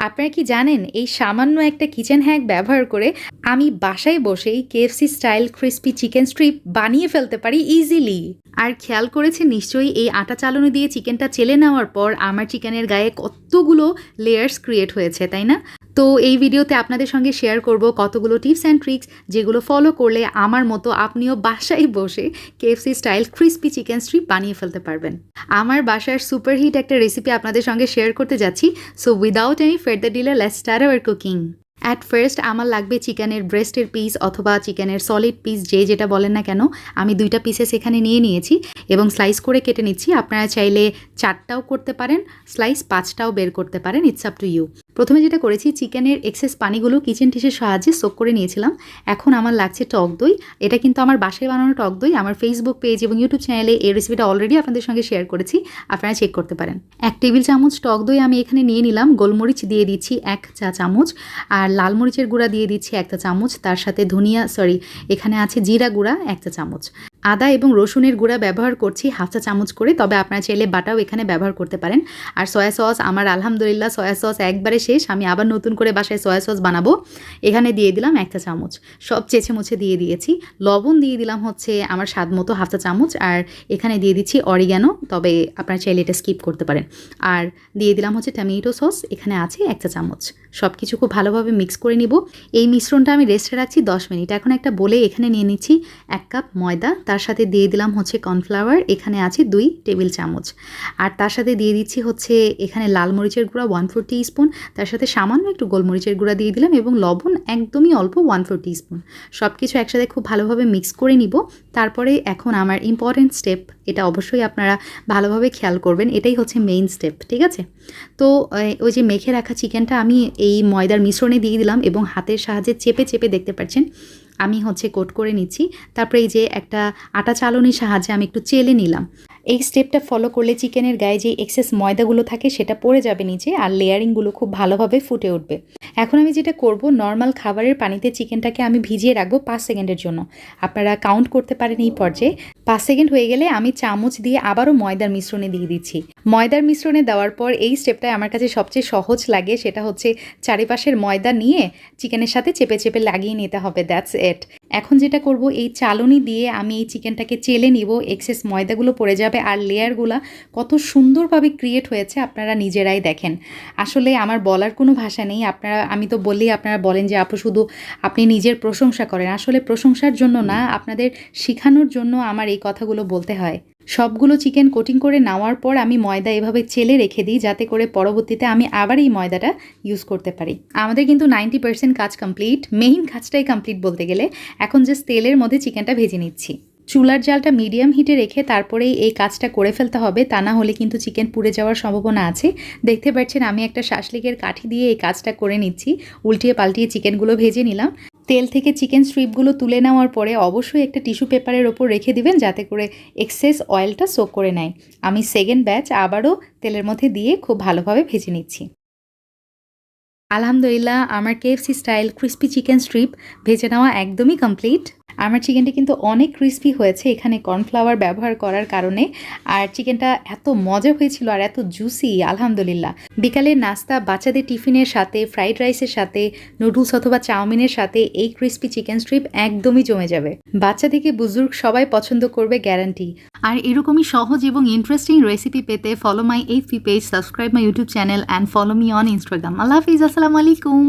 আপনারা কি জানেন এই সামান্য একটা কিচেন হ্যাক ব্যবহার করে আমি বাসায় বসেই KFC style crispy chicken strip বানিয়ে ফেলতে পারি ইজিলি। আর খেয়াল করেছে নিশ্চয়ই এই আটা চালনি দিয়ে চিকেনটা চেলে নেওয়ার পর আমার চিকেনের গায়ে কতগুলো লেয়ার্স ক্রিয়েট হয়েছে, তাই না? তো এই ভিডিওতে আপনাদের সঙ্গে শেয়ার করব কতগুলো টিপস অ্যান্ড ট্রিক্স যেগুলো ফলো করলে আমার মতো আপনিও বাসায় বসে KFC style crispy chicken strip বানিয়ে ফেলতে পারবেন। আমার বাসার সুপারহিট একটা রেসিপি আপনাদের সঙ্গে শেয়ার করতে যাচ্ছি। So without any further delay let's start our cooking. At first আমার লাগবে চিকেনের ব্রেস্টের পিস অথবা চিকেনের সলিড পিস, যে যেটা বলেন না কেন। আমি 2টা পিসেস এখানে নিয়ে নিয়েছি এবং স্লাইস করে কেটে নিচ্ছি। আপনারা চাইলে 4টাও করতে পারেন, স্লাইস 5টাও বের করতে পারেন, ইটস আপ টু ইউ। প্রথমে যেটা করেছি, চিকেনের এক্সেস পানিগুলো কিচেন টিসের সাহায্যে সোক করে নিয়েছিলাম। এখন আমার লাগছে টক দই। এটা কিন্তু আমার বাসায় বানানো টক দই। আমার ফেসবুক পেজ এবং ইউটিউব চ্যানেলে এই রেসিপিটা অলরেডি আপনাদের সঙ্গে শেয়ার করেছি, আপনারা চেক করতে পারেন। 1 টেবিল চামচ টক দই আমি এখানে নিয়ে নিলাম। গোলমরিচ দিয়ে দিচ্ছি 1 চা চামচ, আর লাল মরিচের গুঁড়া দিয়ে দিচ্ছি 1 চা চামচ। তার সাথে এখানে আছে জিরা গুঁড়া 1 চা চামচ। আদা এবং রসুনের গুঁড়া ব্যবহার করছি 1/2 চা চামচ করে, তবে আপনারা চাইলে বাটাও এখানে ব্যবহার করতে পারেন। আর সয়া সস, আমার আলহামদুলিল্লাহ সয়া সস একবারে শেষ, আমি আবার নতুন করে বাসায় সয়া সস বানাবো। এখানে দিয়ে দিলাম 1 চা চামচ, সব চেঁচে মুছে দিয়ে দিয়েছি। লবণ দিয়ে দিলাম হচ্ছে আমার স্বাদ মতো 1/2 চা চামচ, আর এখানে দিয়ে দিচ্ছি অরিগ্যানো, তবে আপনারা চাইলে এটা স্কিপ করতে পারেন। আর দিয়ে দিলাম হচ্ছে টমেটো সস, এখানে আছে 1 চা চামচ। সব কিছু খুব ভালোভাবে মিক্স করে নিব। এই মিশ্রণটা আমি রেস্টে রাখছি 10 মিনিট। এখন একটা বলে এখানে নিয়ে নিচ্ছি 1 কাপ ময়দা, তার সাথে দিয়ে দিলাম হচ্ছে কর্নফ্লাওয়ার, এখানে আছে 2 টেবিল চামচ। আর তার সাথে দিয়ে দিচ্ছি হচ্ছে এখানে লাল মরিচের গুঁড়া 1/4 টিস্পুন, তার সাথে সামান্য একটু গোলমরিচের গুঁড়া দিয়ে দিলাম এবং লবণ একদমই অল্প 1/4 টিস্পুন। সব কিছু একসাথে খুব ভালোভাবে মিক্স করে নিব। তারপরে এখন আমার ইম্পর্টেন্ট স্টেপ, এটা অবশ্যই আপনারা ভালোভাবে খেয়াল করবেন, এটাই হচ্ছে মেইন স্টেপ, ঠিক আছে? তো ওই যে মেখে রাখা চিকেনটা আমি এই ময়দার মিশ্রণে দিয়ে দিলাম এবং হাতের সাহায্যে চেপে চেপে, দেখতে পাচ্ছেন আমি হচ্ছে কোট করে নিচ্ছি। তারপরে এই যে একটা আটা চালনির সাহায্যে আমি একটু চেলে নিলাম। এই স্টেপটা ফলো করলে চিকেনের গায়ে যে এক্সেস ময়দাগুলো থাকে সেটা পড়ে যাবে নিচে, আর লেয়ারিংগুলো খুব ভালোভাবে ফুটে উঠবে। এখন আমি যেটা করব, নর্মাল খাবারের পানিতে চিকেনটাকে আমি ভিজিয়ে রাখবো 5 সেকেন্ডের জন্য। আপনারা কাউন্ট করতে পারেন এই পর্যায়ে। 5 সেকেন্ড হয়ে গেলে আমি চামচ দিয়ে আবারও ময়দার মিশ্রণে দিয়ে দিচ্ছি। ময়দার মিশ্রণে দেওয়ার পর এই স্টেপটাই আমার কাছে সবচেয়ে সহজ লাগে, সেটা হচ্ছে চারিপাশের ময়দা নিয়ে চিকেনের সাথে চেপে চেপে লাগিয়ে নিতে হবে, দ্যাটস ইট। এখন যেটা করব, এই চালনি দিয়ে আমি এই চিকেনটাকে চেলে নিব, এক্সেস ময়দাগুলো পড়ে যাবে আর লেয়ারগুলো কত সুন্দরভাবে ক্রিয়েট হয়েছে আপনারা নিজেরাই দেখেন। আসলে আমার বলার কোনো ভাষা নেই। আমি তো বললেই আপনারা বলেন যে আপু শুধু আপনি নিজের প্রশংসা করেন। আসলে প্রশংসার জন্য না, আপনাদের শেখানোর জন্য আমার এই কথাগুলো বলতে হয়। সবগুলো চিকেন কোটিং করে নেওয়ার পর আমি ময়দা এভাবে চেলে রেখে দিই, যাতে করে পরবর্তীতে আমি আবার এই ময়দাটা ইউজ করতে পারি। আমাদের কিন্তু 90% কাজ কমপ্লিট, মেইন কাজটাই কমপ্লিট বলতে গেলে। এখন জাস্ট তেলের মধ্যে চিকেনটা ভেজে নিচ্ছি। চুলার জালটা মিডিয়াম হিটে রেখে তারপরেই এই কাজটা করে ফেলতে হবে, তা না হলে কিন্তু চিকেন পুড়ে যাওয়ার সম্ভাবনা আছে। দেখতে পাচ্ছেন আমি একটা শাসলিকের কাঠি দিয়ে এই কাজটা করে নিচ্ছি। উল্টিয়ে পাল্টিয়ে চিকেনগুলো ভেজে নিলাম। তেল থেকে চিকেন স্ট্রিপগুলো তুলে নেওয়ার পরে অবশ্যই একটা টিস্যু পেপারের ওপর রেখে দিবেন, যাতে করে এক্সেস অয়েলটা সোক করে নেয়। আমি সেকেন্ড ব্যাচ আবারও তেলের মধ্যে দিয়ে খুব ভালোভাবে ভেজে নিচ্ছি। আলহামদুলিল্লাহ, আমার KFC style crispy chicken strip ভেজে নেওয়া একদমই কমপ্লিট। আমার চিকেনটা কিন্তু অনেক ক্রিস্পি হয়েছে এখানে কর্নফ্লাওয়ার ব্যবহার করার কারণে, আর চিকেনটা এত মজা হয়েছিল আর এত জুসি, আলহামদুলিল্লাহ। বিকালের নাস্তা, বাচ্চাদের টিফিনের সাথে, ফ্রাইড রাইসের সাথে, নুডলস অথবা চাউমিনের সাথে এই ক্রিস্পি চিকেন স্ট্রিপ একদমই জমে যাবে। বাচ্চা থেকে বুজুর্গ সবাই পছন্দ করবে, গ্যারান্টি। আর এরকমই সহজ এবং ইন্টারেস্টিং রেসিপি পেতে follow my FB page, subscribe my YouTube channel and follow me on Instagram. আল্লাহ হাফিজ, আসসালামু আলাইকুম।